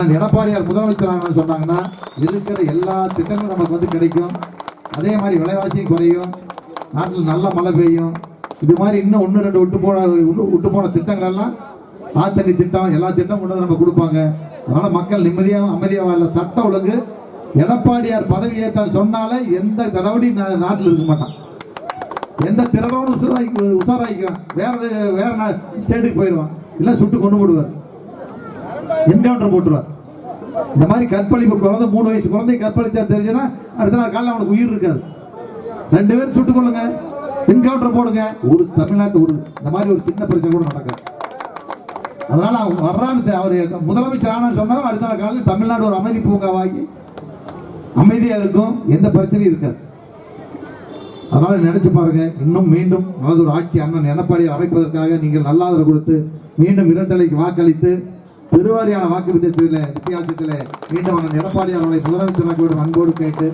அண்ணன் எடப்பாடியார் முதலமைச்சர் சொன்னாங்கன்னா இருக்கிற எல்லா திட்டங்களும் நமக்கு வந்து கிடைக்கும். அதே மாதிரி விலைவாசியும் குறையும், நாட்டில் நல்ல மழை பெய்யும். இது மாதிரி இன்னும் ஒன்று ரெண்டு விட்டு போன திட்டங்கள் எல்லாம் ஆத்தண்ணி திட்டம் எல்லா திட்டம் கொண்டு நம்ம கொடுப்பாங்க. அதனால மக்கள் நிம்மதியாக அமைதியாக வாழ. சட்ட ஒழுங்கு எடப்பாடியார் பதவி ஏற்றால் சொன்னால எந்த தடவடி நாட்டில் இருக்க மாட்டான். எந்த திறனோடு உஷாராய்க்குவான், வேற ஸ்டேட்டுக்கு போயிடுவான், இல்லை சுட்டு கொண்டு போடுவார், என்கவுண்டர் போட்டுருவார். இந்த மாதிரி கற்பழிப்பு குழந்தை 3 வயசு குழந்தை கற்பழிச்சா தெரிஞ்சுன்னா அடுத்த நாள் காலையில் அவனுக்கு உயிர் இருக்காது. 2 பேரும் சுட்டு கொள்ளுங்க, என்கவுண்டர் போடுங்க. ஒரு தமிழ்நாட்டு இந்த மாதிரி ஒரு சின்ன பிரச்சனை கூட நடக்காது. அதனால அவங்க வர்றான்னு அவர் முதலமைச்சர் ஆனான்னு சொன்னா அடுத்த நாள் காலையில் தமிழ்நாடு ஒரு அமைதி பூங்காவாகி அமைதியா இருக்கும், எந்த பிரச்சனையும் இருக்காது. அதனால நினைச்சு பாருங்க, இன்னும் மீண்டும் நல்லது ஒரு ஆட்சி அண்ணன் எடப்பாடியார் அமைப்பதற்காக நீங்கள் நல்ல ஆதரவு கொடுத்து மீண்டும் 2 அலைக்கு வாக்களித்து பெருவாரியான வாக்கு வித்தியாசத்தில் மீண்டும் அண்ணன் எடப்பாடியார் அவர்களை முதலமைச்சராக அன்போடு கேட்டு